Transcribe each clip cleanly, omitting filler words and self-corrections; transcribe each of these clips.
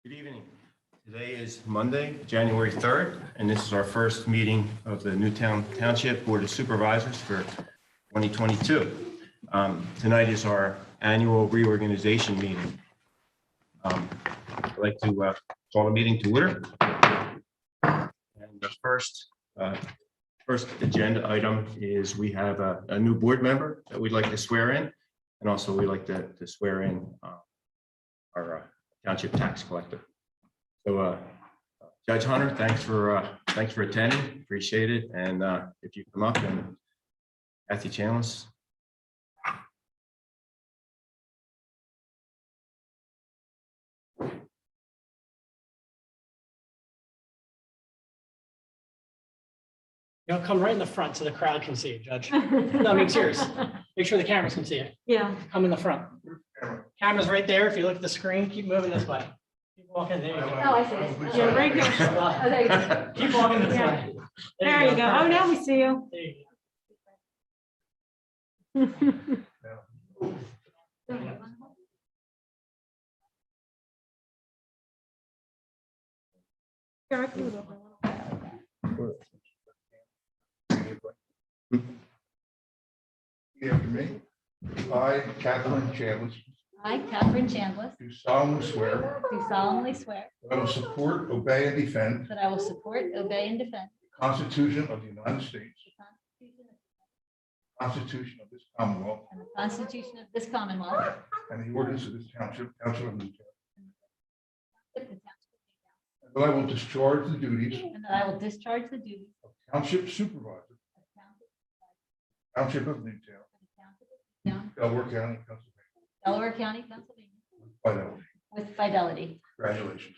Good evening. Today is Monday, January 3rd, and this is our first meeting of the Newtown Township Board of Supervisors for 2022. Tonight is our annual reorganization meeting. I'd like to call the meeting to order. And the first agenda item is we have a new board member that we'd like to swear in, and also we'd like to swear in our township tax collector. So Judge Hunter, thanks for attending. Appreciate it. And if you come up, and Kathy Chandlis. You'll come right in the front so the crowd can see you, Judge. No, I mean, serious. Make sure the cameras can see you. Yeah. Come in the front. Camera's right there. If you look at the screen, keep moving this way. Keep walking. There you go. Oh, I see it. Yeah, right here. Oh, there you go. Keep walking this Yeah. way. There you go. Oh, now we see you. There you Here, I can move over a little. After me, I, Catherine Chandlis, I, Catherine Chandlis, do solemnly swear do solemnly swear that I will support, obey, and defend that I will support, obey, and defend the Constitution of the United States, the Constitution of the Constitution of this Commonwealth, and the Constitution of this Commonwealth, and the ordinance of this township of Newtown, the Township and that I will discharge the duties and that I will discharge the duties of Township Supervisor, of Township of Newtown, Township Delaware County, Pennsylvania, Delaware County, Pennsylvania, fidelity. with fidelity. Congratulations.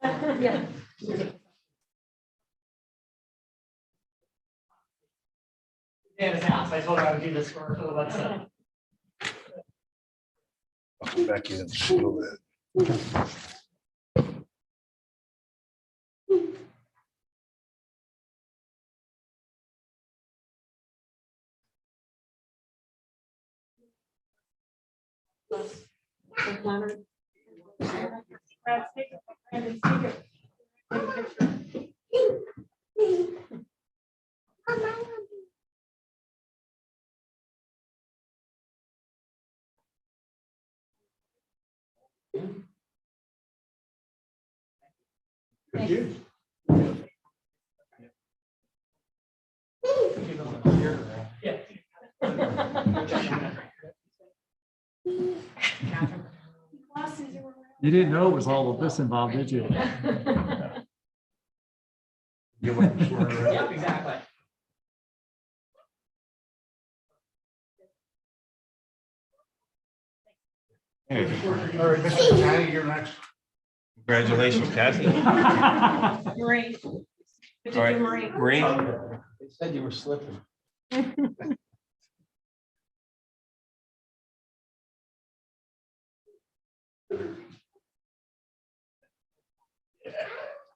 Yeah. Dan's house. I told her I would do this for her. Let's I'll come back in a little bit. Thank you. Yeah. You didn't know it was all of this involved, did you? You want to swear in? Yep, exactly. Hey, All right, Mr. Manny, you're next. congratulations, Kathy. Marie. All right, Marie. They said you were slipping.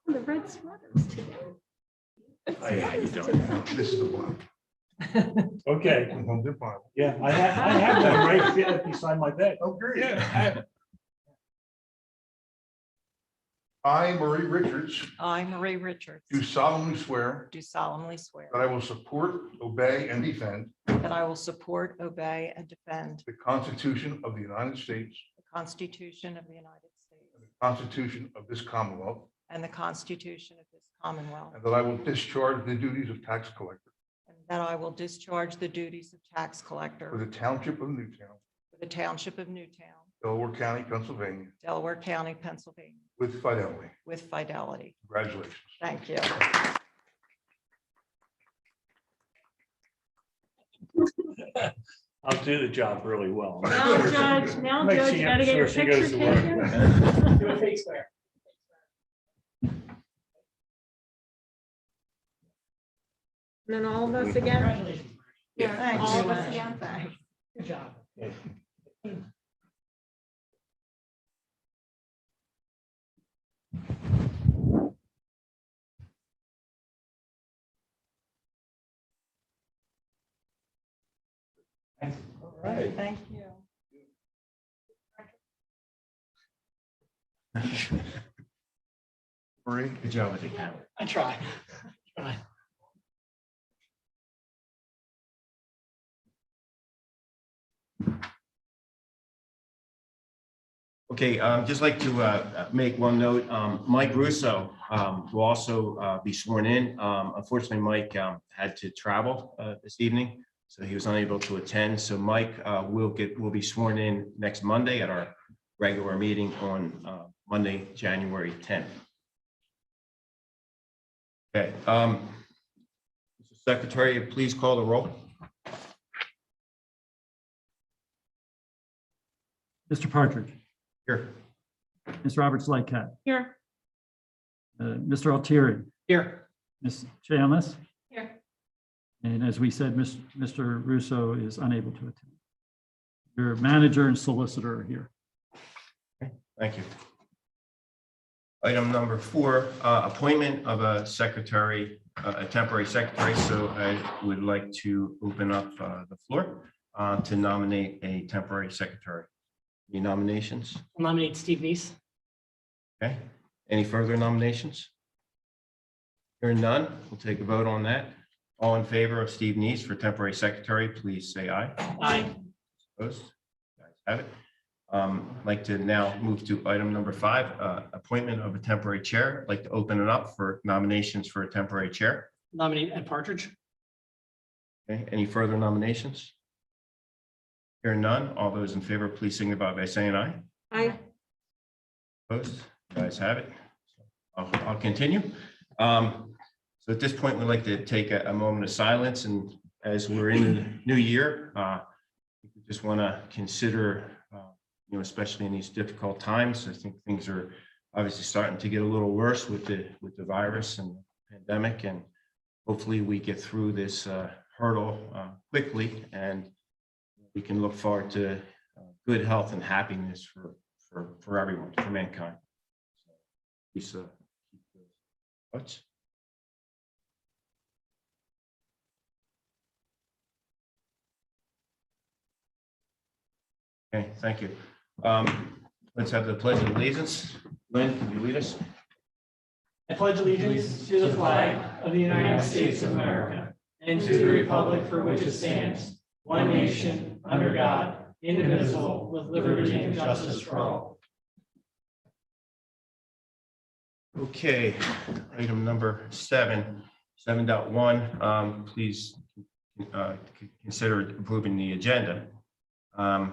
The red sweaters today. Oh, yeah, you don't. This is the one. Okay, Hold the Bible. yeah, I have one right beside my bed. Oh, great. Yeah. I, Marie Richards, I, Marie Richards, do solemnly swear do solemnly swear that I will support, obey, and defend that I will support, obey, and defend the Constitution of the United States, the Constitution of the United States and the Constitution of this Commonwealth, and the Constitution of this Commonwealth, and that I will discharge the duties of tax collector and that I will discharge the duties of tax for collector the Township of Newtown, for the Township of Newtown, Delaware County, Pennsylvania, Delaware County, Pennsylvania, with fidelity. with fidelity. Congratulations. Thank you. I'll do the job really well. Now, Judge, Make Judge, you gotta get your sure she goes picture to work. taken. Do a fake square. And then all of us again. Congratulations. Yeah, Thanks. all of us again. Thanks. Good job. All right. Thank you. Marie? Good job with the camera. I try. Try. Okay, just like to make one note, Mike Russo will also be sworn in. Unfortunately, Mike had to travel this evening, so he was unable to attend. So Mike will be sworn in next Monday at our regular meeting on Monday, January 10th. Okay, Mr. Secretary, please call the roll. Mr. Partridge, Here. Ms. Roberts Lycat, Here. Mr. Altieri, Here. Ms. Chalmers, Here. and as we said, Mr. Russo is unable to attend. Your manager and solicitor are here. Thank you. Item number 4, appointment of a secretary, a temporary secretary. So I would like to open up the floor to nominate a temporary secretary. Any nominations? I'll nominate Steve Neese. Okay. Any further nominations? Hearing none, we'll take a vote on that. All in favor of Steve Neese for temporary secretary, please say aye. Aye. Opposed? Guys have it. I'd like to now move to item number 5, appointment of a temporary chair. I'd like to open it up for nominations for a temporary chair. Nominate Ed Partridge. Okay, any further nominations? Hearing none, all those in favor, please signify by saying aye. Aye. Opposed? Guys have it. I'll continue. So at this point, we'd like to take a moment of silence, and as we're in the new year, we just want to consider, especially in these difficult times. I think things are obviously starting to get a little worse with the virus and the pandemic, and hopefully we get through this hurdle quickly, and we can look forward to good health and happiness for everyone, for mankind. So, please keep those thoughts. Okay, thank you. Let's have the pledge of allegiance. Lynn, can you lead us? I pledge allegiance to the flag of the United States of America and to the republic for which it stands, one nation, under God, indivisible, with liberty and justice for all. Okay, item number 7.1, please consider approving the agenda. I'd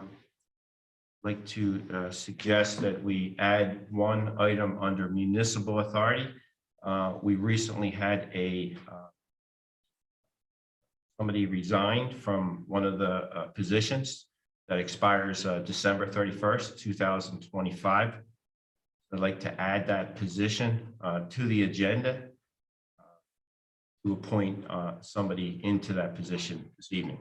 like to suggest that we add one item under Municipal Authority. We recently had somebody resigned from one of the positions that expires December 31st, 2025. I'd like to add that position to the agenda to appoint somebody into that position this evening.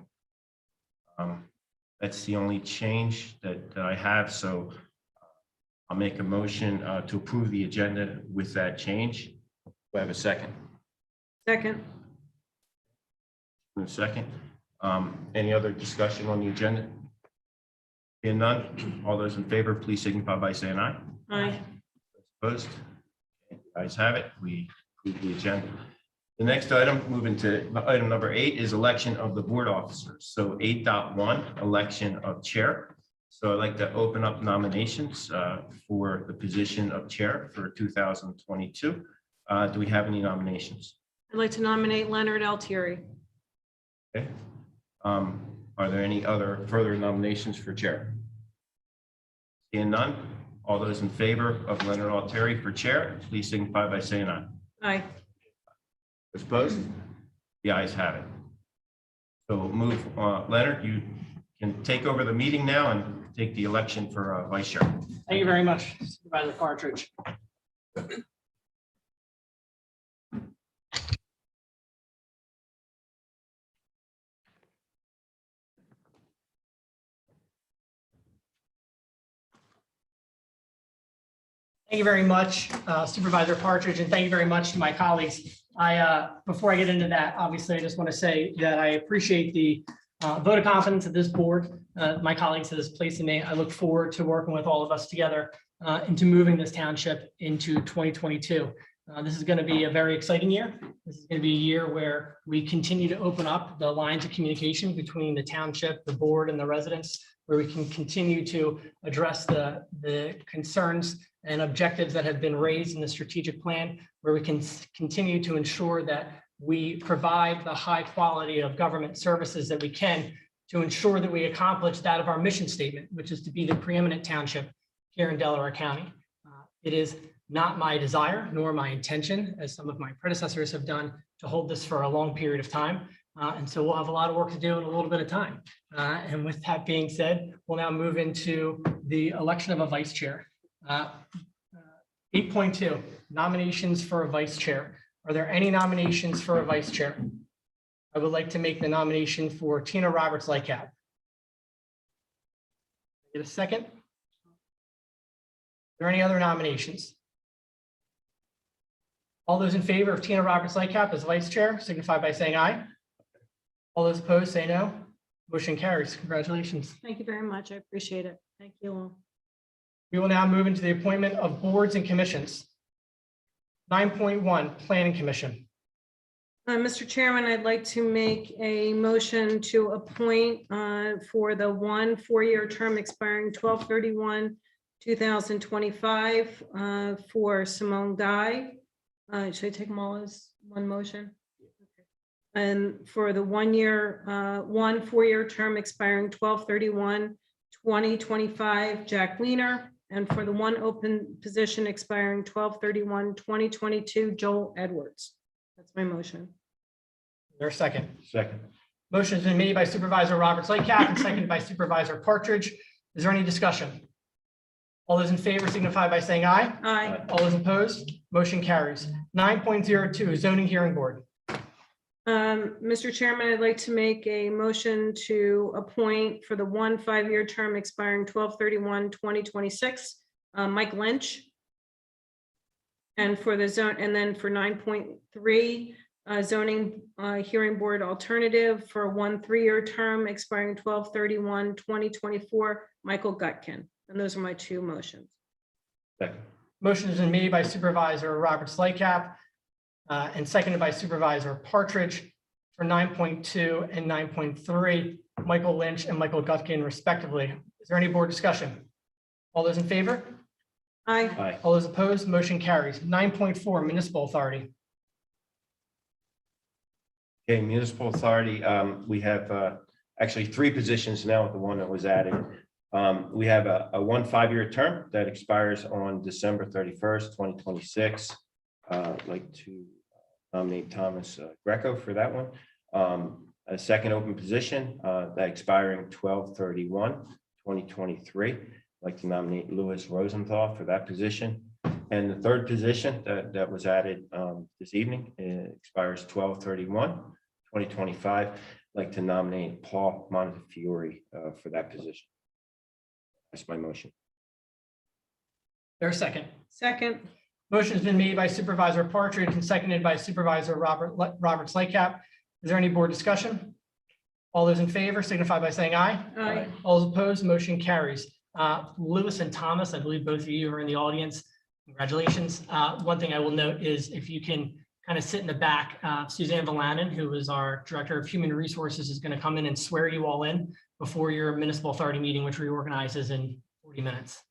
That's the only change that I have, so I'll make a motion to approve the agenda with that change. Do I have a second? Second. A second. Any other discussion on the agenda? Being none, all those in favor, please signify by saying aye. Aye. Opposed? Okay, ayes have it. We approve the agenda. The next item, moving to item number 8, is election of the board officers. So 8.1, election of chair. So I'd like to open up nominations for the position of chair for 2022. Do we have any nominations? I'd like to nominate Leonard Altieri. Okay. Are there any other further nominations for chair? Seeing none, all those in favor of Leonard Altieri for chair, please signify by saying aye. Aye. Opposed? The ayes have it. So we'll move, Leonard, you can take over the meeting now and take the election for vice chair. Thank you very much, Supervisor Partridge. Thank you very much, Supervisor Partridge, and thank you very much to my colleagues. Before I get into that, obviously, I just want to say that I appreciate the vote of confidence that this board, my colleagues has placed in me. I look forward to working with all of us together into moving this township into 2022. This is going to be a very exciting year. This is going to be a year where we continue to open up the lines of communication between the township, the board, and the residents, where we can continue to address the concerns and objectives that have been raised in the strategic plan, where we can continue to ensure that we provide the high quality of government services that we can to ensure that we accomplish that of our mission statement, which is to be the preeminent township here in Delaware County. It is not my desire nor my intention, as some of my predecessors have done, to hold this for a long period of time. And so we'll have a lot of work to do in a little bit of time. And with that being said, we'll now move into the election of a vice chair. 8.2, nominations for a vice chair. Are there any nominations for a vice chair? I would like to make the nomination for Tina Roberts-Lightcap. Get a second? Are there any other nominations? All those in favor of Tina Roberts-Lightcap as vice chair signify by saying aye. All those opposed say no. Motion carries. Congratulations. Thank you very much. I appreciate it. Thank you all. We will now move into the appointment of boards and commissions. 9.1, Planning Commission. Mr. Chairman, I'd like to make a motion to appoint for the 1 4-year term expiring 12/31/2025 for Simone Guy. Should I take them all as one motion? Okay. And for the 1 4-year term expiring 12/31/2025, Jack Weiner. And for the 1 open position expiring 12/31/2022, Joel Edwards. That's my motion. Is there a second? Second. Motion has been made by Supervisor Roberts-Lightcap and seconded by Supervisor Partridge. Is there any discussion? All those in favor signify by saying aye. Aye. All those opposed, motion carries. 9.02, Zoning Hearing Board. Mr. Chairman, I'd like to make a motion to appoint for the 1 5-year term expiring 12/31/2026, Mike Lynch. And for the zone, and then for 9.3, zoning hearing board alternative for 1 3-year term expiring 12/31/2024, Michael Gutkin. And those are my 2 motions. Second. Motion has been made by Supervisor Roberts-Lightcap and seconded by Supervisor Partridge for 9.2 and 9.3, Michael Lynch and Michael Gutkin respectively. Is there any board discussion? All those in favor? Aye. Aye. All those opposed, motion carries. 9.4, Municipal Authority. Okay, Municipal Authority, we have actually 3 positions now with the one that was added. We have a 1 5-year term that expires on December 31st, 2026. I'd like to nominate Thomas Greco for that one. A second open position that expiring 12/31/2023. I'd like to nominate Louis Rosenthal for that position. And the third position that was added this evening expires 12/31/2025. I'd like to nominate Paul Montefiore for that position. That's my motion. There's a second. Second. Motion has been made by Supervisor Partridge and seconded by Supervisor Roberts-Lightcap. Is there any board discussion? All those in favor signify by saying aye. Aye. All those opposed, motion carries. Lewis and Thomas, I believe both of you are in the audience. Congratulations. One thing I will note is if you can kind of sit in the back, Suzanne Valanen, who is our Director of Human Resources, is going to come in and swear you all in before your Municipal Authority meeting, which reorganizes in 40 minutes.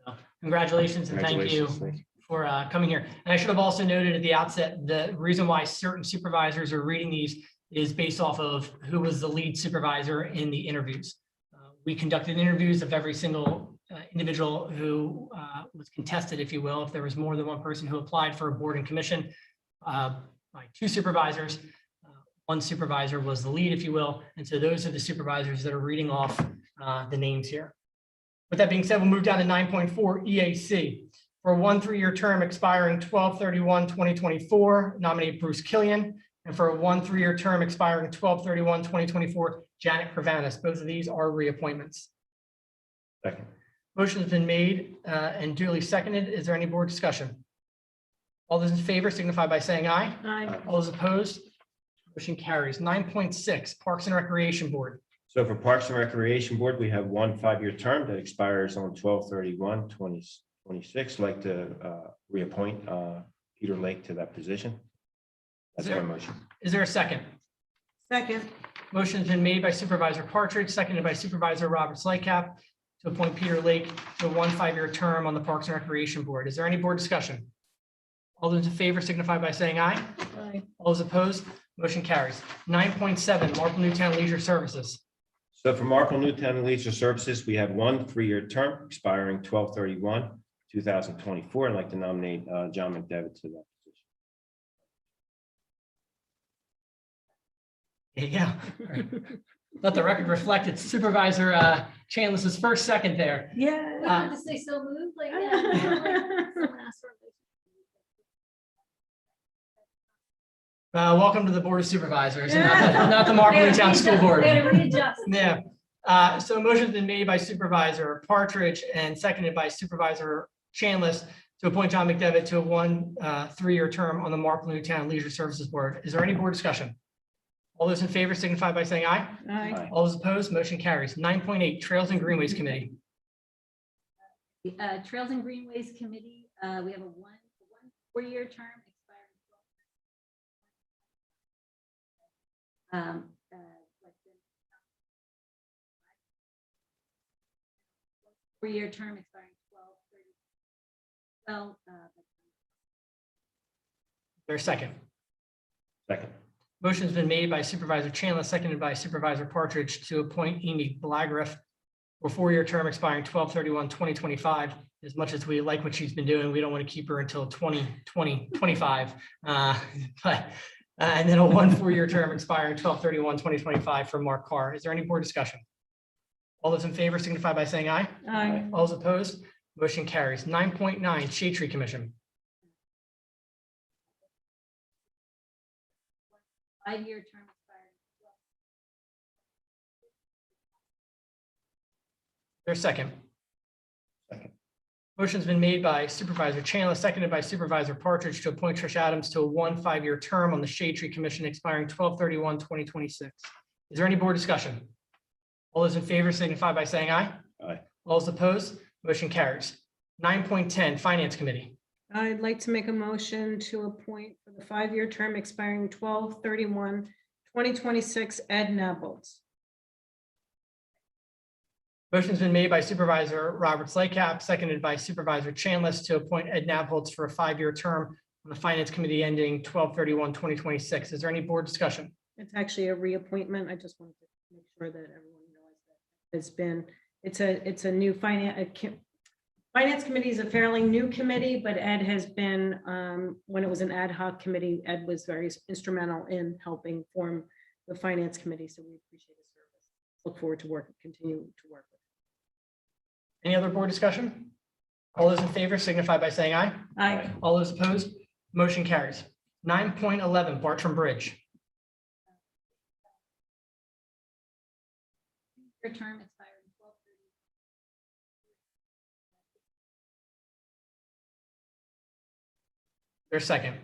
So congratulations and thank you Congratulations. for coming here. And I should have also noted at the outset, the reason why certain supervisors are reading these is based off of who was the lead supervisor in the interviews. We conducted interviews of every single individual who was contested, if you will. If there was more than one person who applied for a board and commission, by 2 supervisors, 1 supervisor was the lead, if you will. And so those are the supervisors that are reading off the names here. With that being said, we'll move down to 9.4 EAC. For a 1 3-year term expiring 12/31/2024, nominate Bruce Killian. And for a 1 3-year term expiring 12/31/2024, Janet Pravanis. Both of these are reappointments. Second. Motion has been made and duly seconded. Is there any board discussion? All those in favor signify by saying aye. Aye. All those opposed, Motion carries. 9.6, Parks and Recreation Board. So for Parks and Recreation Board, we have one 5-year term that expires on 12/31/2026. Like to reappoint Peter Lake to that position. That's my motion. Is there a second? Second. Motion's been made by Supervisor Partridge, seconded by Supervisor Roberts Lycap to appoint Peter Lake to a 5-year term on the Parks and Recreation Board. Is there any board discussion? All those in favor signify by saying aye. Aye. All those opposed, motion carries. 9.7, Marple Newtown Leisure Services. So for Marple Newtown Leisure Services, we have one 3-year term expiring 12/31/2024. I'd like to nominate John McDevitt to that position. There you go. Let the record reflect it's Supervisor Chandler's first second there. We Yeah. wanted to say so moved like that. Someone asked for it. Welcome to the Board of Supervisors, and not the Marple Newtown School Board. They had to readjust. Yeah, so a motion's been made by Supervisor Partridge and seconded by Supervisor Chandless to appoint John McDevitt to a 3-year term on the Marple Newtown Leisure Services Board. Is there any board discussion? All those in favor signify by saying aye. Aye. All those opposed, motion carries. 9.8, Trails and Greenways Committee. Trails and Greenways Committee, we have a 4-year term expiring. 4-year term expiring 12/30. There's a second. Second. Motion's been made by Supervisor Chandler, seconded by Supervisor Partridge to appoint Amy Blagriff for a 4-year term expiring 12/31/2025. As much as we like what she's been doing, we don't want to keep her until 2025. And then a 4-year term expiring 12/31/2025 for Mark Carr. Is there any board discussion? All those in favor signify by saying aye. Aye. All those opposed, motion carries. 9.9, Shade Tree Commission. 5-year term expiring. There's a second. Second. Motion's been made by Supervisor Chandler, seconded by Supervisor Partridge to appoint Trish Adams to a 5-year term on the Shade Tree Commission expiring 12/31/2026. Is there any board discussion? All those in favor signify by saying aye. Aye. All those opposed, motion carries. 9.10, Finance Committee. I'd like to make a motion to appoint for the 5-year term expiring 12/31/2026, Ed Nabholz. Motion's been made by Supervisor Roberts Lycap, seconded by Supervisor Chandless to appoint Ed Nabholz for a 5-year term on the Finance Committee ending 12/31/2026. Is there any board discussion? It's actually a reappointment. I just wanted to make sure that everyone knows that it's a new Finance Committee is a fairly new committee, but Ed has been, when it was an ad hoc committee, Ed was very instrumental in helping form the Finance Committee. So we appreciate his service. Look forward to continue to work with him. Any other board discussion? All those in favor signify by saying aye. Aye. All those opposed, motion carries. 9.11, Bartram Bridge. Your term expiring 12/30. There's a second.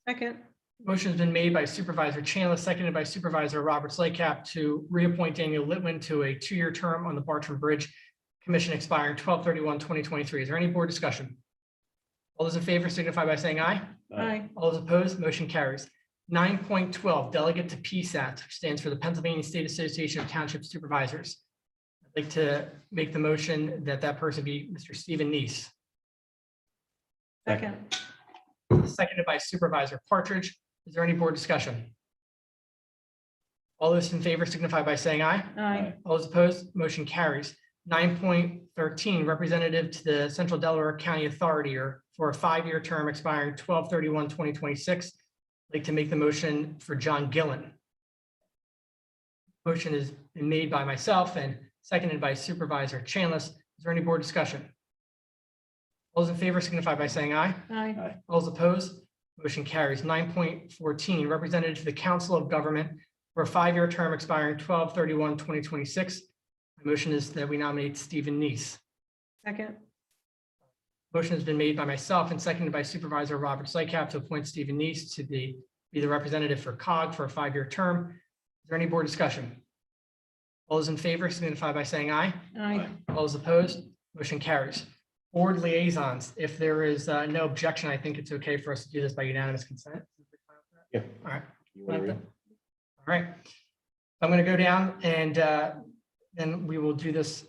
Second. Motion's been made by Supervisor Chandler, seconded by Supervisor Roberts Lycap to reappoint Daniel Litwin to a 2-year term on the Bartram Bridge Commission expiring 12/31/2023. Is there any board discussion? All those in favor signify by saying aye. Aye. All those opposed, motion carries. 9.12, Delegate to PSAT, which stands for the Pennsylvania State Association of Township Supervisors. I'd like to make the motion that that person be Mr. Stephen Neese, Second. seconded by Supervisor Partridge. Is there any board discussion? All those in favor signify by saying aye. Aye. All those opposed, motion carries. 9.13, Representative to the Central Delaware County Authority for a 5-year term expiring 12/31/2026. I'd like to make the motion for John Gillen. Motion has been made by myself and seconded by Supervisor Chandless. Is there any board discussion? All those in favor signify by saying aye. Aye. All those opposed, motion carries. 9.14, Representative to the Council of Government for a 5-year term expiring 12/31/2026. My motion is that we nominate Stephen Neese. Second. Motion has been made by myself and seconded by Supervisor Roberts Lycap to appoint Stephen Neese to the be the representative for COG for a 5-year term. Is there any board discussion? All those in favor signify by saying aye. Aye. All those opposed, motion carries. Board liaisons, if there is no objection, I think it's okay for us to do this by unanimous consent. Yeah. All right. You wanna read? All right. I'm going to go down and then we will do this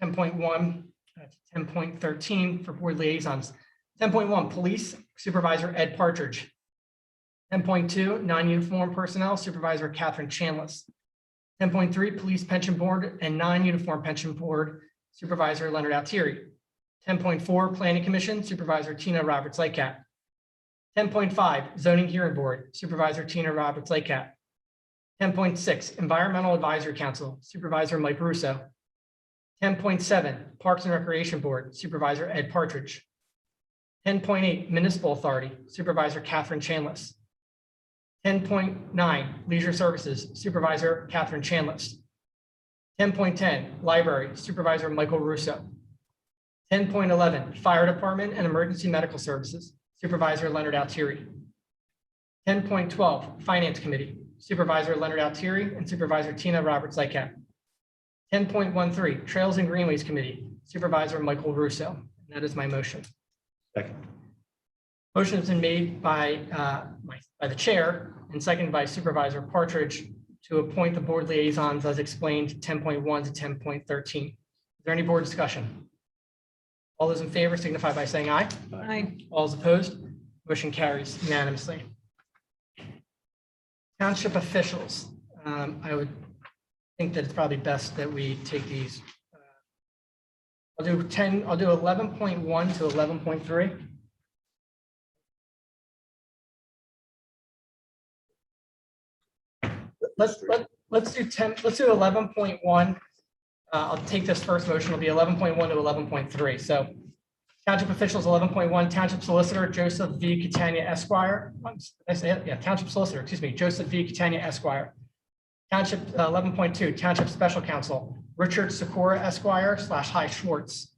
10.1 to 10.13 for board liaisons. 10.1, Police Supervisor Ed Partridge. 10.2, non-uniform personnel Supervisor Catherine Chanlis. 10.3, Police Pension Board and non-uniform pension board Supervisor Leonard Altieri. 10.4, Planning Commission Supervisor Tina Roberts-Lycat. 10.5, Zoning Hearing Board Supervisor Tina Roberts-Lycat. 10.6, Environmental Advisory Council Supervisor Mike Russo. 10.7, Parks and Recreation Board Supervisor Ed Partridge. 10.8, Municipal Authority Supervisor Catherine Chanlis. 10.9, Leisure Services Supervisor Catherine Chanlis. 10.10, Library Supervisor Michael Russo. 10.11, Fire Department and Emergency Medical Services Supervisor Leonard Altieri. 10.12, Finance Committee Supervisor Leonard Altieri and Supervisor Tina Roberts-Lycat. 10.13, Trails and Greenways Committee Supervisor Michael Russo. And that is my motion. Second. Motion has been made by the chair and seconded by Supervisor Partridge to appoint the board liaisons as explained 10.1 to 10.13. Is there any board discussion? All those in favor signify by saying aye. Aye. All those opposed, motion carries unanimously. Township officials, I would think that it's probably best that we take these. I'll do 11.1 to 11.3. Let's do 11.1. I'll take this first motion. It'll be 11.1 to 11.3. So township officials, 11.1, township solicitor, Joseph V. Catania Esquire. I say it? Yeah, township solicitor, excuse me, Joseph V. Catania Esquire. Township 11.2, township special counsel, Richard Sikora Esquire / Hi Schwartz.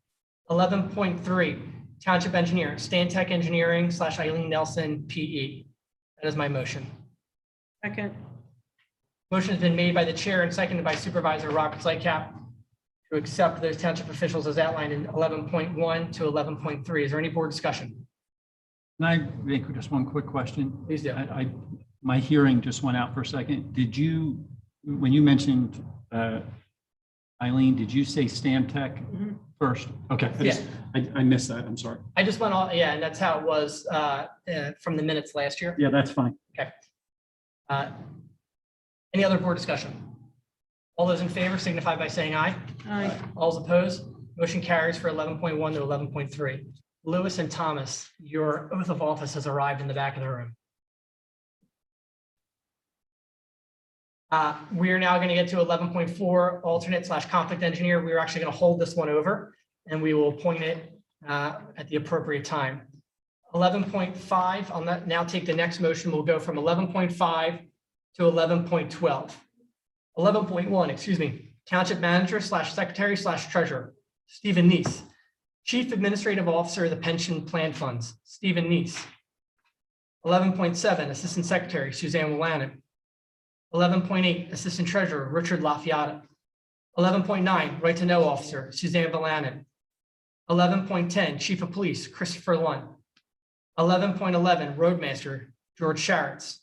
11.3, township engineer, Stantec Engineering / Eileen Nelson, PE. That is my motion. Second. Motion has been made by the chair and seconded by Supervisor Roberts-Lycat to accept those township officials as outlined in 11.1 to 11.3. Is there any board discussion? Can I make just one quick question? Please do. My hearing just went out for a second. Did you, when you mentioned Eileen, did you say Stantec first? Okay, I missed that. I'm sorry. I just went all, yeah, and that's how it was from the minutes last year. Yeah, that's fine. Okay. Any other board discussion? All those in favor signify by saying aye. Aye. All those opposed, motion carries for 11.1 to 11.3. Lewis and Thomas, your oath of office has arrived in the back of the room. We are now going to get to 11.4, alternate / conflict engineer. We're actually going to hold this one over and we will appoint it at the appropriate time. 11.5, I'll now take the next motion. We'll go from 11.5 to 11.12. 11.1, excuse me, township manager / secretary / treasurer, Stephen Neese. Chief Administrative Officer of the Pension Plan Funds, Stephen Neese. 11.7, assistant secretary, Suzanne Willanen. 11.8, assistant treasurer, Richard Lafayette. 11.9, right to know officer, Suzanne Willanen. 11.10, chief of police, Christopher Lund. 11.11, roadmaster, George Sharretts.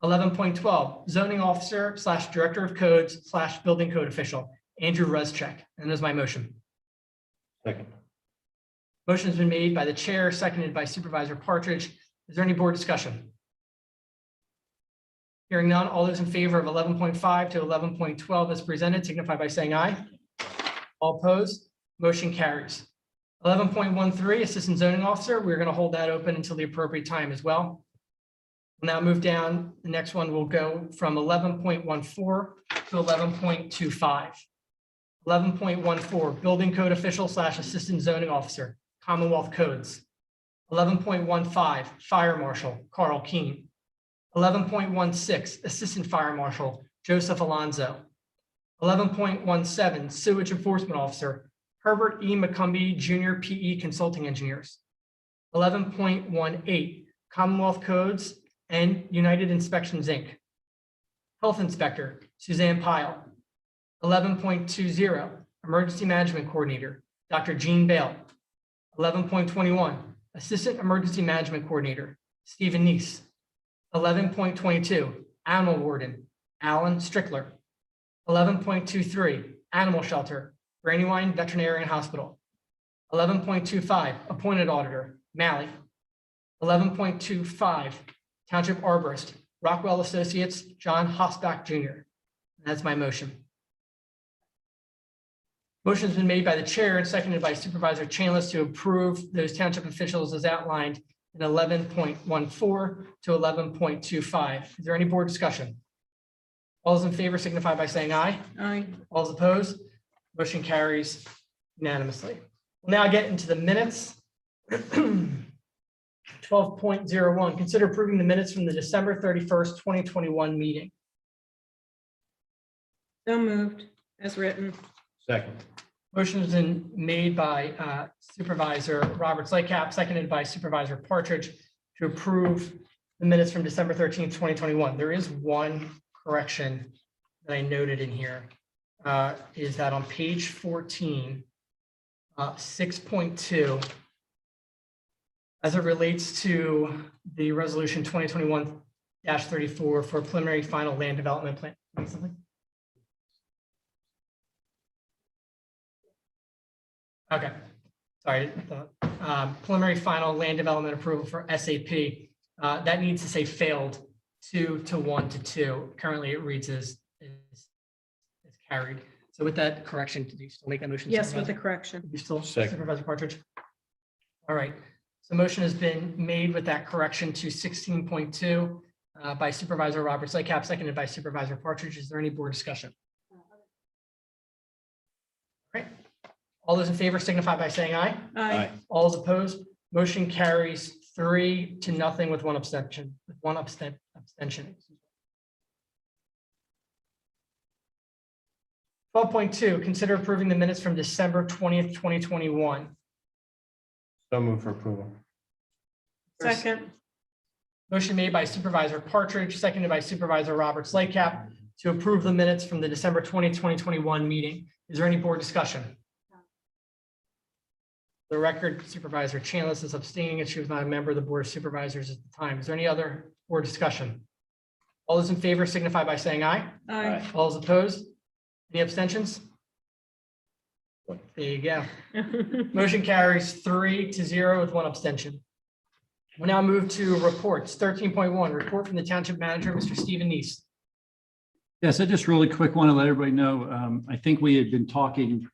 11.12, zoning officer / director of codes / building code official, Andrew Ruscheck. And there's my motion. Second. Motion has been made by the chair, seconded by Supervisor Partridge. Is there any board discussion? Hearing none, all those in favor of 11.5 to 11.12 as presented signify by saying aye. All opposed, motion carries. 11.13, assistant zoning officer. We're going to hold that open until the appropriate time as well. We'll now move down. The next one will go from 11.14 to 11.25. 11.14, building code official / assistant zoning officer, Commonwealth Codes. 11.15, fire marshal, Carl Keene. 11.16, assistant fire marshal, Joseph Alonzo. 11.17, sewage enforcement officer, Herbert E. McCumbee, Jr. PE Consulting Engineers. 11.18, Commonwealth Codes and United Inspections, Inc. Health Inspector, Suzanne Pyle. 11.20, Emergency Management Coordinator, Dr. Jean Bale. 11.21, Assistant Emergency Management Coordinator, Stephen Neese. 11.22, Animal Warden, Alan Strickler. 11.23, Animal Shelter, Brandywine Veterinarian Hospital. 11.25, Appointed Auditor, Malley. 11.25, Township Arborist, Rockwell Associates, John Hosbach Jr. That's my motion. Motion's been made by the chair and seconded by Supervisor Chanlis to approve those township officials as outlined in 11.14 to 11.25. Is there any board discussion? All those in favor signify by saying aye. Aye. All those opposed? Motion carries unanimously. We'll now get into the minutes. 12.01, consider approving the minutes from the December 31st, 2021 meeting. So moved as written. Second. Motion has been made by Supervisor Roberts Lightcap, seconded by Supervisor Partridge to approve the minutes from December 13th, 2021. There is one correction that I noted in here, is that on page 14, 6.2, as it relates to the resolution 2021-34 for preliminary final land development plan. Something? Okay, sorry. Preliminary final land development approval for SAP. That needs to say failed 2 to 1 to 2. Currently it reads as carried. So with that correction, did you still make that motion? Yes, with the Supervisor? correction. You still, Second. Supervisor Partridge? All right, so motion has been made with that correction to 16.2 by Supervisor Roberts Lightcap, seconded by Supervisor Partridge. Is there any board discussion? All right, all those in favor signify by saying aye. Aye. All those opposed, motion carries 3 to nothing with one abstention, abstention. 12.2, consider approving the minutes from December 20th, 2021. So move for approval. Second. Motion made by Supervisor Partridge, seconded by Supervisor Roberts Lightcap to approve the minutes from the December 20th, 2021 meeting. Is there any board discussion? The record, Supervisor Chanlis is abstaining as she was not a member of the Board of Supervisors at the time. Is there any other board discussion? All those in favor signify by saying aye. Aye. All those opposed? Any abstentions? There you go. Motion carries 3 to 0 with one abstention. We'll now move to reports. 13.1, report from the Township Manager, Mr. Stephen Neese. Yes, I just really quick want to let everybody know, I think we had been talking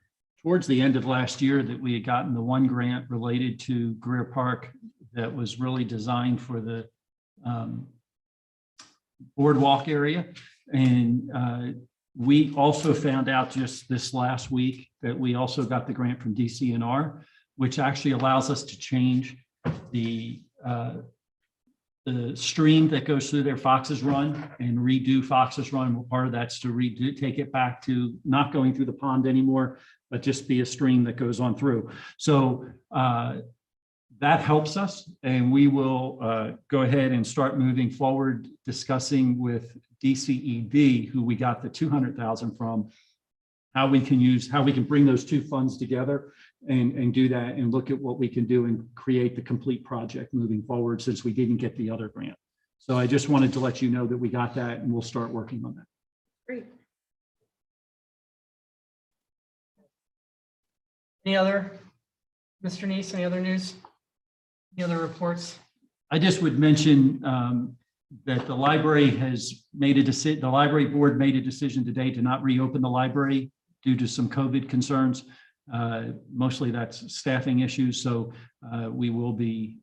towards the end of last year that we had gotten the one grant related to Greer Park that was really designed for the boardwalk area. And we also found out just this last week that we also got the grant from DCNR, which actually allows us to change the stream that goes through their Fox's Run and redo Fox's Run. Well, part of that's to redo, take it back to not going through the pond anymore, but just be a stream that goes on through. So that helps us, and we will go ahead and start moving forward, discussing with DCED, who we got the 200,000 from, how we can bring those two funds together and do that and look at what we can do and create the complete project moving forward, since we didn't get the other grant. So I just wanted to let you know that we got that, and we'll start working on that. Great. Any other, Mr. Neese, any other news? Any other reports? I just would mention that the library has made a decision, the library board made a decision today to not reopen the library due to some COVID concerns. Mostly that's staffing issues. So we will be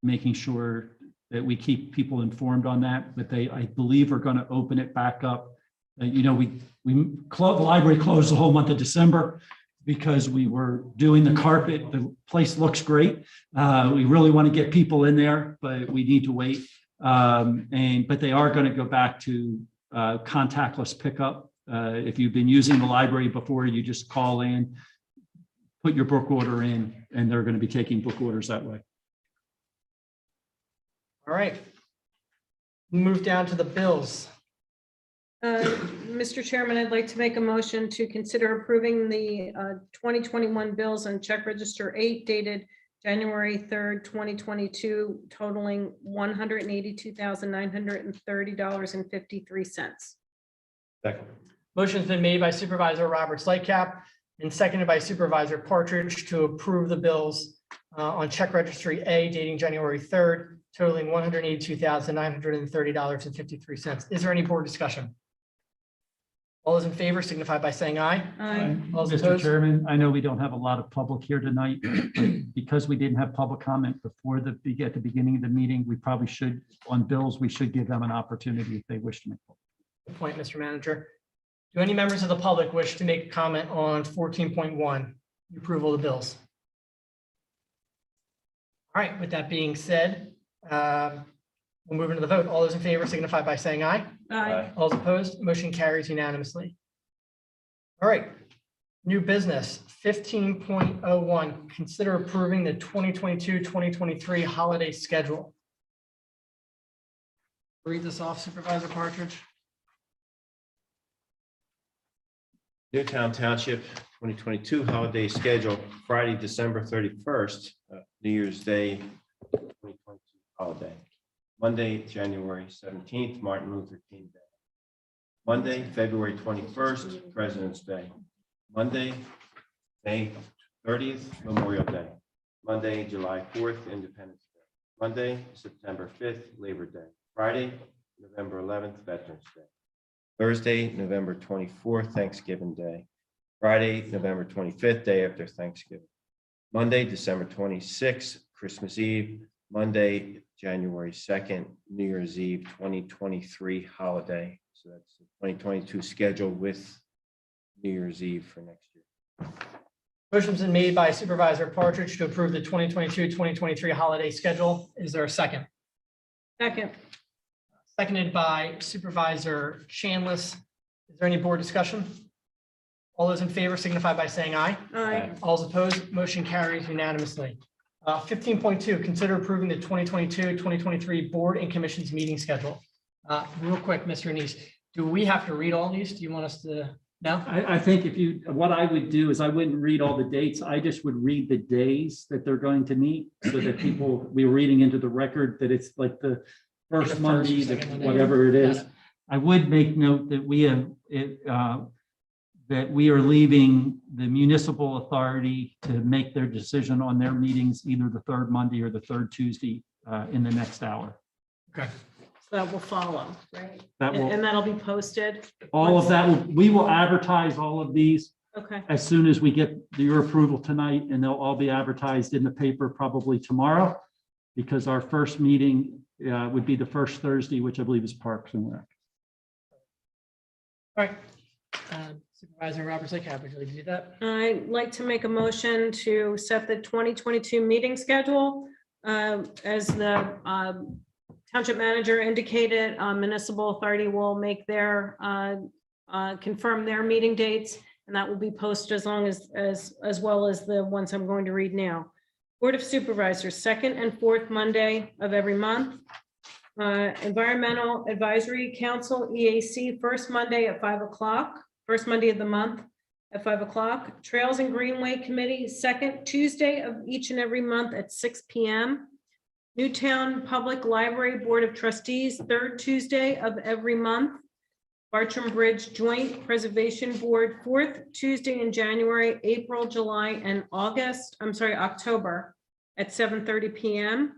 making sure that we keep people informed on that, but they, I believe, are going to open it back up. You know, the library closed the whole month of December because we were doing the carpet. The place looks great. We really want to get people in there, but we need to wait. But they are going to go back to contactless pickup. If you've been using the library before, you just call in, put your book order in, and they're going to be taking book orders that way. All right. Move down to the bills. Mr. Chairman, I'd like to make a motion to consider approving the 2021 bills on check register 8 dated January 3rd, 2022, totaling $182,930.53. Second. Motion's been made by Supervisor Roberts Lightcap and seconded by Supervisor Partridge to approve the bills on check registry A dating January 3rd, totaling $182,930.53. Is there any board discussion? All those in favor signify by saying aye. Aye. All those Mr. opposed? Chairman, I know we don't have a lot of public here tonight. Because we didn't have public comment before at the beginning of the meeting, we probably should, on bills, we should give them an opportunity if they wish to make. Good point, Mr. Manager. Do any members of the public wish to make a comment on 14.1, the approval of the bills? All right, with that being said, we'll move into the vote. All those in favor signify by saying aye. Aye. All those opposed, motion carries unanimously. All right, new business 15.01, consider approving the 2022-2023 holiday schedule. Read this off, Supervisor Partridge. Newtown Township 2022 holiday schedule, Friday, December 31st, New Year's Day, 2022 holiday. Monday, January 17th, Martin Luther King Day. Monday, February 21st, President's Day. Monday, May 30th, Memorial Day. Monday, July 4th, Independence Day. Monday, September 5th, Labor Day. Friday, November 11th, Veterans Day. Thursday, November 24th, Thanksgiving Day. Friday, November 25th, day after Thanksgiving. Monday, December 26th, Christmas Eve. Monday, January 2nd, New Year's Eve, 2023 holiday. So that's the 2022 schedule with New Year's Eve for next year. Motion's been made by Supervisor Partridge to approve the 2022-2023 holiday schedule. Is there a second? Second. Seconded by Supervisor Chanlis. Is there any board discussion? All those in favor signify by saying aye. Aye. All those opposed, motion carries unanimously. 15.2, consider approving the 2022-2023 board and commissions meeting schedule. Real quick, Mr. Anise, do we have to read all these? Do you want us to? No? I think what I would do is I wouldn't read all the dates. I just would read the days that they're going to meet so that we're reading into the record that it's like the first Monday, whatever it is. I would make note that we are leaving the Municipal Authority to make their decision on their meetings, either the third Monday or the third Tuesday in the next hour. Okay. So that will follow, right? That will, And that'll be posted. all of that, we will advertise all of these Okay. as soon as we get your approval tonight, and they'll all be advertised in the paper probably tomorrow, because our first meeting would be the first Thursday, which I believe is Parks and Rec. All right. Supervisor Roberts Lightcap, would you like to do that? I'd like to make a motion to set the 2022 meeting schedule. As the township manager indicated, Municipal Authority will make their, confirm their meeting dates, and that will be posted as well as the ones I'm going to read now. Board of Supervisors, second and fourth Monday of every month. Environmental Advisory Council, EAC, first Monday at 5 o'clock, first Monday of the month at 5 o'clock. Trails and Greenway Committee, second Tuesday of each and every month at 6 p.m. Newtown Public Library Board of Trustees, third Tuesday of every month. Bartram Bridge Joint Preservation Board, fourth Tuesday in January, April, July, and October at 7:30 p.m.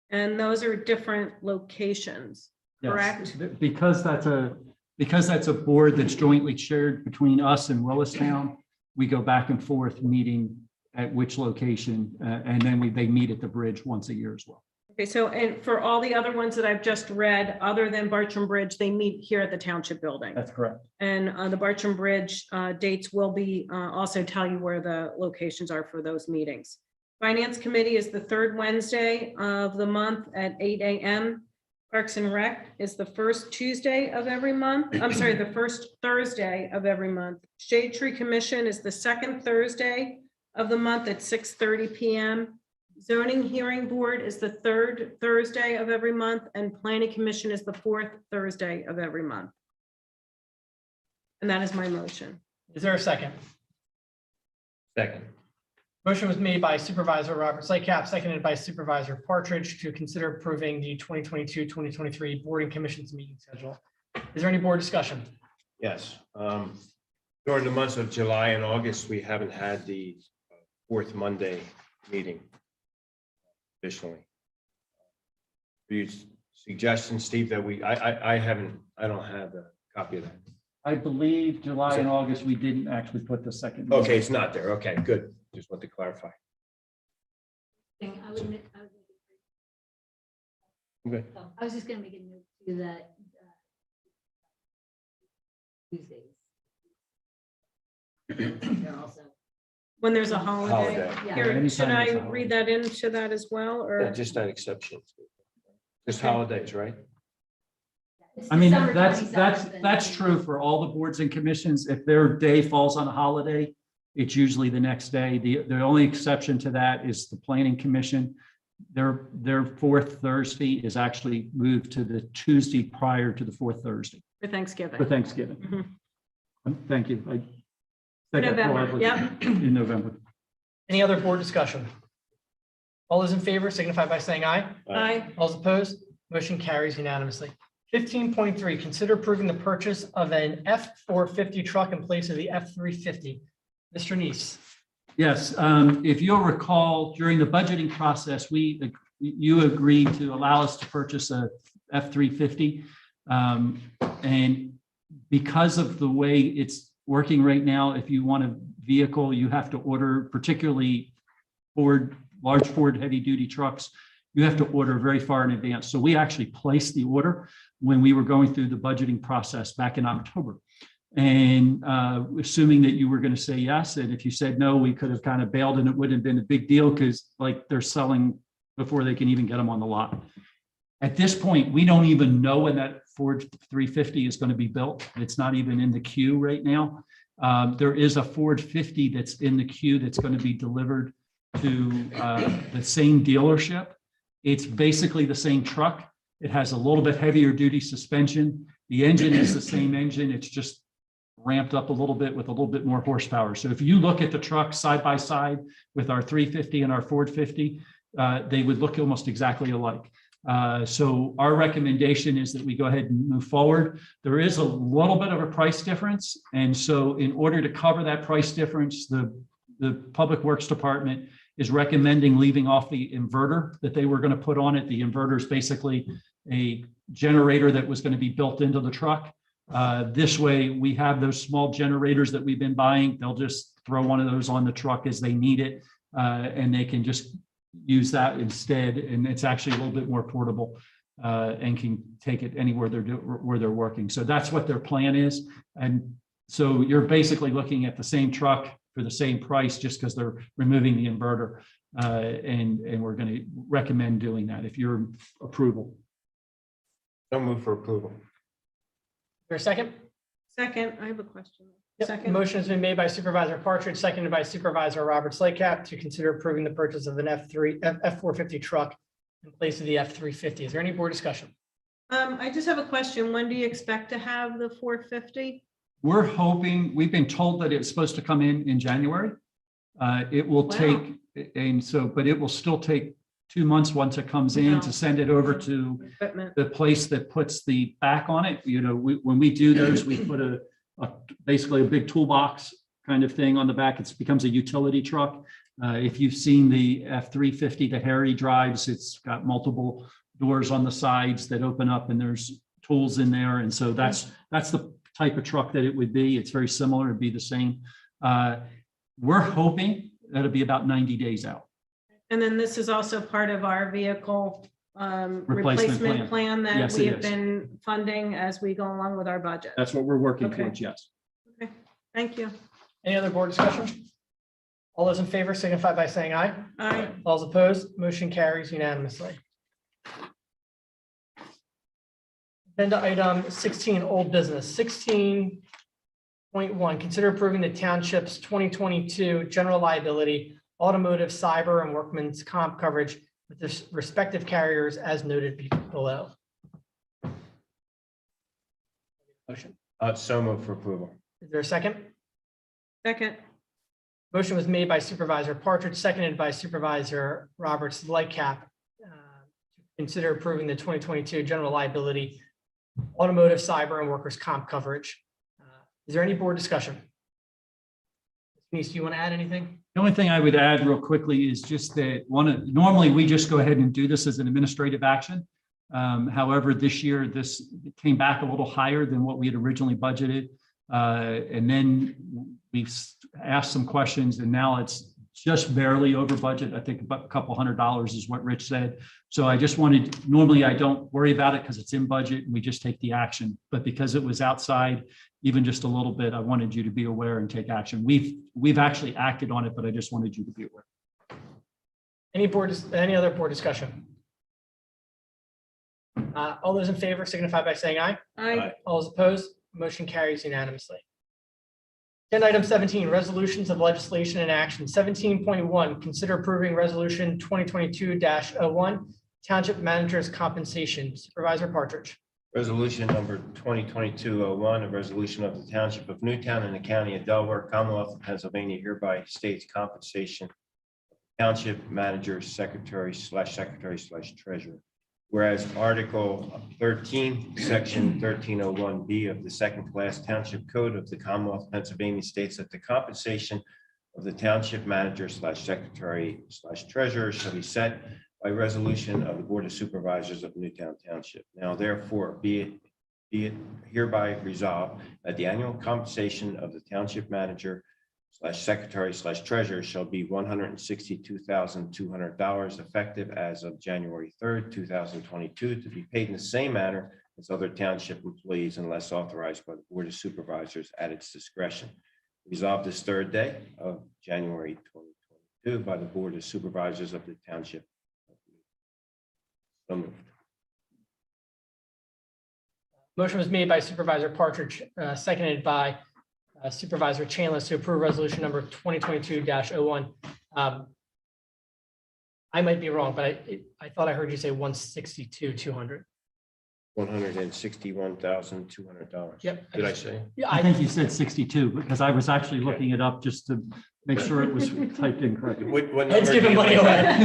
And those are different locations, Yes, correct? because that's a board that's jointly shared between us and Willistown. We go back and forth meeting at which location, and then they meet at the bridge once a year as well. Okay, so, and for all the other ones that I've just read, other than Bartram Bridge, they meet here at the Township Building. That's correct. And the Bartram Bridge dates will be also tell you where the locations are for those meetings. Finance Committee is the third Wednesday of the month at 8 a.m. Parks and Rec is the first Tuesday of every month. I'm sorry, the first Thursday of every month. Shade Tree Commission is the second Thursday of the month at 6:30 p.m. Zoning Hearing Board is the third Thursday of every month, and Planning Commission is the fourth Thursday of every month. And that is my motion. Is there a second? Second. Motion was made by Supervisor Robert Lightcap, seconded by Supervisor Partridge to consider approving the 2022-2023 Board and Commissions meeting schedule. Is there any board discussion? Yes. During the months of July and August, we haven't had the fourth Monday meeting additionally. Your suggestion, Steve, that I don't have a copy of that. I believe July and August, we didn't actually put the second. Okay, it's not there. Okay, good. Just want to clarify. Okay. I was just gonna make a note to that. Tuesdays. They're also. When there's a holiday. Holiday. Yeah. Here, Anytime should there's a I holiday. read that into that as well, Yeah, or? just that exception. Just Okay. holidays, right? It's I mean, December that's 27th. true for all the boards and commissions. If their day falls on a holiday, it's usually the next day. The only exception to that is the planning commission. Their fourth Thursday is actually moved to the Tuesday prior to the fourth Thursday For Thanksgiving. for Thanksgiving. Mhm. Thank you. I said that November, broadly. yeah. In November. Any other board discussion? All those in favor signify by saying aye. Aye. All those opposed, motion carries unanimously. 15.3, consider approving the purchase of an F-450 truck in place of the F-350. Mr. Neese. Yes, if you'll recall, during the budgeting process, you agreed to allow us to purchase a F-350. And because of the way it's working right now, if you want a vehicle, you have to order, particularly large Ford heavy-duty trucks, you have to order very far in advance. So we actually placed the order when we were going through the budgeting process back in October. And assuming that you were going to say yes, and if you said no, we could have kind of bailed and it wouldn't have been a big deal because like they're selling before they can even get them on the lot. At this point, we don't even know when that Ford 350 is going to be built. It's not even in the queue right now. There is a Ford 50 that's in the queue that's going to be delivered to the same dealership. It's basically the same truck. It has a little bit heavier duty suspension. The engine is the same engine. It's just ramped up a little bit with a little bit more horsepower. So if you look at the truck side by side with our 350 and our Ford 50, they would look almost exactly alike. So our recommendation is that we go ahead and move forward. There is a little bit of a price difference. And so in order to cover that price difference, the Public Works Department is recommending leaving off the inverter that they were going to put on it. The inverter is basically a generator that was going to be built into the truck. This way, we have those small generators that we've been buying. They'll just throw one of those on the truck as they need it, and they can just use that instead. And it's actually a little bit more portable and can take it anywhere where they're working. So that's what their plan is. And so you're basically looking at the same truck for the same price, just because they're removing the inverter. And we're going to recommend doing that if you're approval. Don't move for approval. There a second? Second, I have a question. Yep. Second. Motion has been made by Supervisor Partridge, seconded by Supervisor Robert Lightcap to consider approving the purchase of an F-450 truck in place of the F-350. Is there any board discussion? I just have a question. When do you expect to have the 450? We're hoping, we've been told that it's supposed to come in January. It will Wow. take, and so, but it will still take 2 months once it comes in Wow. to send it over to Equipment. the place that puts the back on it. You know, when we do those, we put basically a big toolbox kind of thing on the back. It becomes a utility truck. If you've seen the F-350 that Harry drives, it's got multiple doors on the sides that open up and there's tools in there. And so that's the type of truck that it would be. It's very similar. It'd be the same. We're hoping that it'll be about 90 days out. And then this is also part of our vehicle Replacement replacement plan that Yes, we it have is. been funding as we go along with our budget. That's what we're working Okay. towards, yes. Thank you. Any other board discussion? All those in favor signify by saying aye. Aye. All those opposed, motion carries unanimously. Agenda item 16, old business. 16.1, consider approving the township's 2022 general liability automotive, cyber, and workman's comp coverage with their respective carriers as noted below. Motion. So moved for approval. Is there a second? Second. Motion was made by Supervisor Partridge, seconded by Supervisor Roberts Lightcap. Consider approving the 2022 general liability, automotive, cyber, and workers' comp coverage. Is there any board discussion? Denise, do you want to add anything? The only thing I would add real quickly is just that normally we just go ahead and do this as an administrative action. However, this year, this came back a little higher than what we had originally budgeted. And then we've asked some questions and now it's just barely over budget. I think about a couple $100 is what Rich said. So I just normally I don't worry about it because it's in budget and we just take the action. But because it was outside, even just a little bit, I wanted you to be aware and take action. We've actually acted on it, but I just wanted you to be aware. Any other board discussion? All those in favor signify by saying aye. Aye. All those opposed, motion carries unanimously. Agenda item 17, resolutions of legislation and action. 17.1, consider approving resolution 2022-01, township manager's compensation. Supervisor Partridge. Resolution number 2022-01, a resolution of the Township of Newtown and the County of Delaware, Commonwealth of Pennsylvania hereby states compensation of township manager, secretary/treasurer. Whereas Article 13, Section 1301B of the Second Class Township Code of the Commonwealth of Pennsylvania states that the compensation of the township manager/secretary/treasurer shall be set by resolution of the Board of Supervisors of Newtown Township. Now therefore be it hereby resolved that the annual compensation of the township manager/secretary/treasurer shall be $162,200 effective as of January 3rd, 2022, to be paid in the same manner as other township employees unless authorized by the Board of Supervisors at its discretion. Resolved this third day of January 2022 by the Board of Supervisors of the Township. So moved. Motion was made by Supervisor Partridge, seconded by Supervisor Chandler to approve resolution number 2022-01. I might be wrong, but I thought I heard you say 162,200. $161,200. Yep. Did I say? Yeah, I think you said 62 because I was actually looking it up just to make sure it was typed in correctly. What Let's number give do him you money like? away.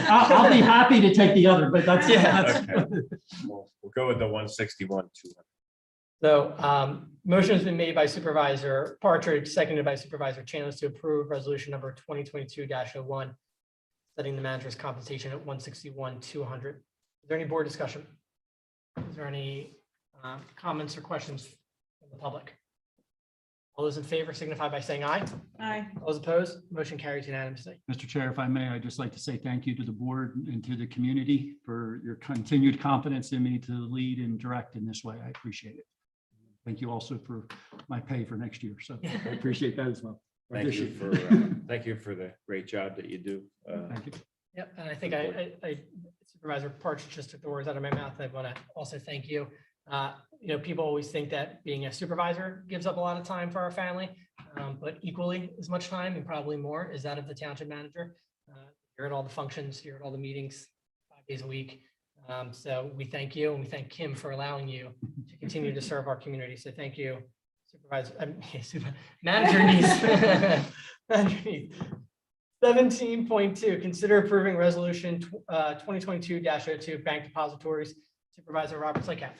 I'll be happy to take the other, but that's, Yeah. Okay. We'll go with the 161,200. So motion has been made by Supervisor Partridge, seconded by Supervisor Chandler to approve resolution number 2022-01, setting the manager's compensation at 161,200. Is there any board discussion? Is there any comments or questions from the public? All those in favor signify by saying aye. Aye. All those opposed, motion carries unanimously. Mr. Chair, if I may, I'd just like to say thank you to the board and to the community for your continued confidence in me to lead and direct in this way. I appreciate it. Thank you also for my pay for next year. So I appreciate that as well. Thank you for the great job that you do. Thank you. Yep, and I think I Supervisor Partridge just took the words out of my mouth. I want to also thank you. People always think that being a supervisor gives up a lot of time for our family, but equally as much time and probably more is that of the township manager. You're at all the functions, you're at all the meetings 5 days a week. So we thank you and we thank Kim for allowing you to continue to serve our community. So thank you, Manager Neese. Manager Neese. 17.2, consider approving resolution 2022-02 bank depositories. Supervisor Roberts Lightcap.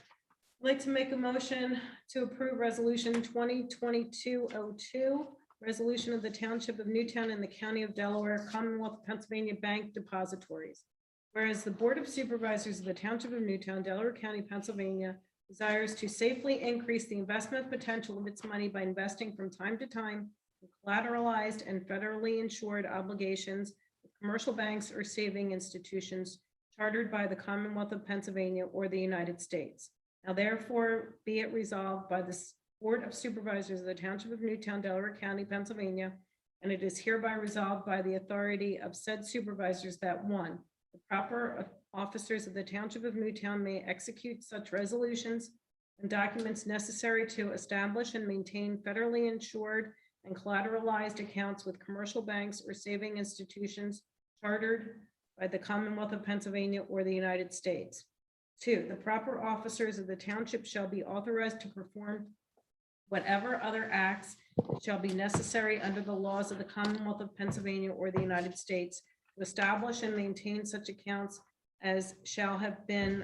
I'd like to make a motion to approve resolution 2022-02, resolution of the Township of Newtown and the County of Delaware, Commonwealth of Pennsylvania Bank Depositories. Whereas the Board of Supervisors of the Township of Newtown, Delaware County, Pennsylvania, desires to safely increase the investment potential of its money by investing from time to time in collateralized and federally insured obligations with commercial banks or saving institutions chartered by the Commonwealth of Pennsylvania or the United States. Now therefore be it resolved by the Board of Supervisors of the Township of Newtown, Delaware County, Pennsylvania, and it is hereby resolved by the authority of said supervisors that 1, the proper officers of the Township of Newtown may execute such resolutions and documents necessary to establish and maintain federally insured and collateralized accounts with commercial banks or saving institutions chartered by the Commonwealth of Pennsylvania or the United States. 2, the proper officers of the township shall be authorized to perform whatever other acts shall be necessary under the laws of the Commonwealth of Pennsylvania or the United States to establish and maintain such accounts as shall have been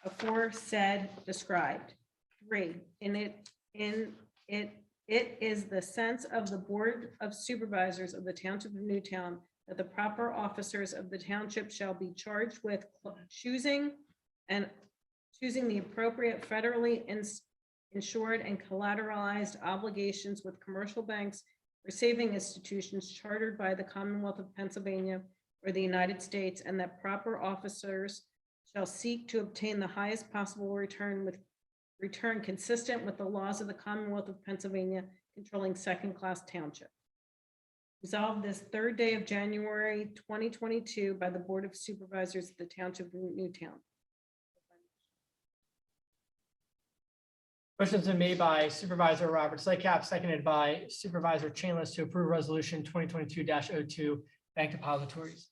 aforesaid described. 3, it is the sense of the Board of Supervisors of the Township of Newtown that the proper officers of the township shall be charged with choosing the appropriate federally insured and collateralized obligations with commercial banks or saving institutions chartered by the Commonwealth of Pennsylvania or the United States, and that proper officers shall seek to obtain the highest possible return consistent with the laws of the Commonwealth of Pennsylvania controlling second-class township. Resolved this 3rd day of January 2022 by the Board of Supervisors of the Township of Newtown. Motion's been made by Supervisor Robert Slaycap, seconded by Supervisor Chainless to approve Resolution 2022-02, Bank Depositories.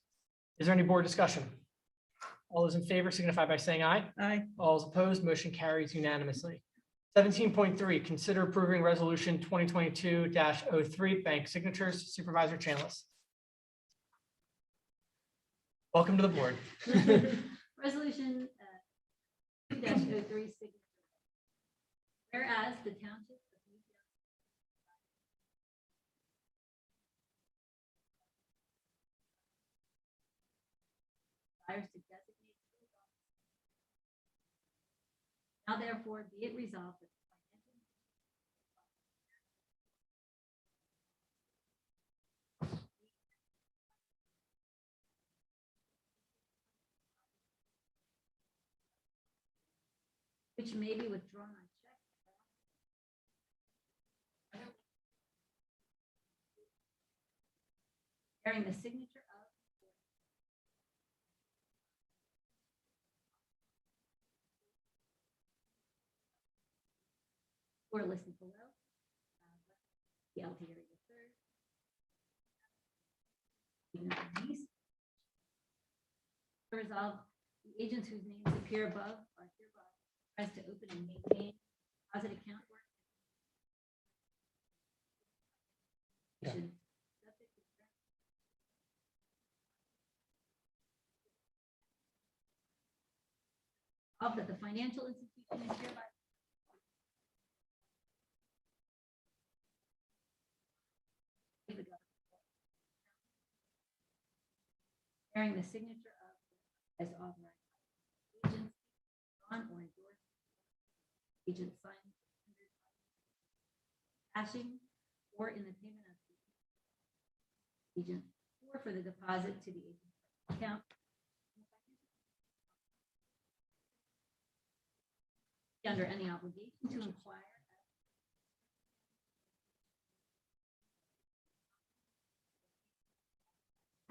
Is there any board discussion? All those in favor signify by saying aye. Aye. All those opposed, motion carries unanimously. 17.3, consider approving Resolution 2022-03, Bank Signatures. Supervisor Chainless. Welcome to the board. Resolution 2-03 signature. Whereas the township of Newtown desires to designate city officers. Now therefore be it resolved that the financial which may be withdrawn on check bearing the signature of or listed below. The ulterior third. Resolve the agents whose names appear above are hereby authorized to open and maintain deposit account work. Yeah. Of that the financial institution is hereby bearing the signature of as authorized by agents on or endorsed agent signed cashing or in the payment of agent or for the deposit to the agent's account. Under any obligation to inquire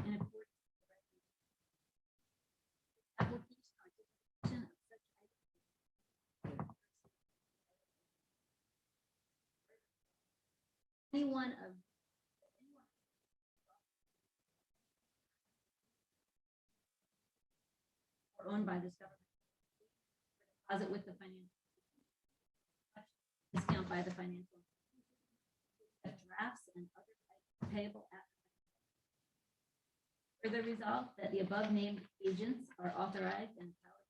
in accordance with the application or disposition of such item. Anyone or owned by this government deposit with the financial discount by the financial drafts and other items payable at further resolved that the above named agents are authorized and empowered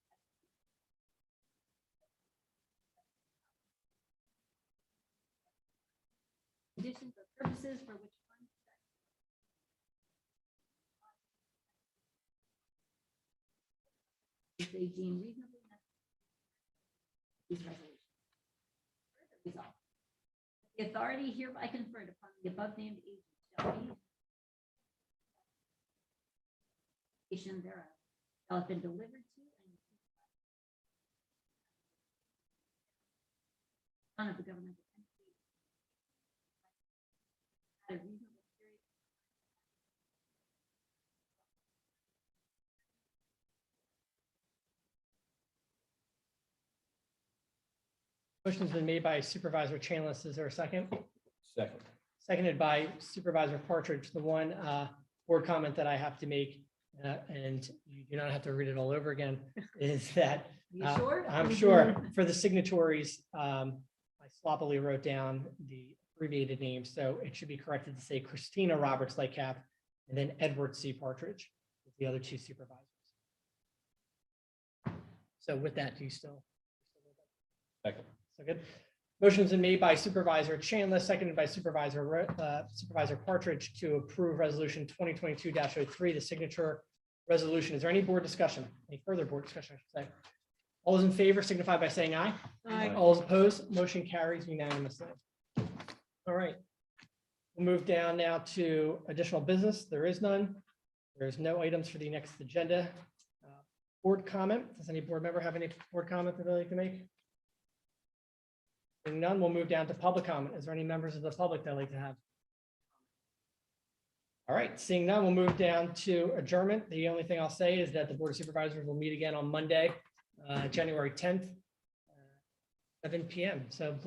conditions or purposes for which funds if they deem reasonably necessary these resolutions. Resolved. The authority hereby conferred upon the above named agents shall be thereof shall have been delivered to and none of the governmental entities at a reasonable period. Motion's been made by Supervisor Chainless. Is there a second? Second. seconded by Supervisor Partridge. The one board comment that I have to make, and you do not have to read it all over again, is that You sure? I'm sure for the signatories, I sloppily wrote down the abbreviated names, so it should be corrected to say Christina Roberts Lightcap and then Edward C. Partridge, with the other two supervisors. So with that, do you still? Second. So good. Motion's been made by Supervisor Chandler, seconded by Supervisor Partridge to approve Resolution 2022-03, the signature resolution. Is there any board discussion? Any further board discussion, I should say? All those in favor signify by saying aye. Aye. All those opposed, motion carries unanimously. All right. We'll move down now to additional business. There is none. There's no items for the next agenda. Board comment. Does any board member have any board comment that they'd like to make? Seeing none, we'll move down to public comment. Is there any members of the public that'd like to have? All right, seeing none, we'll move down to adjournment. The only thing I'll say is that the Board of Supervisors will meet again on Monday, January 10th, 7 p.m. So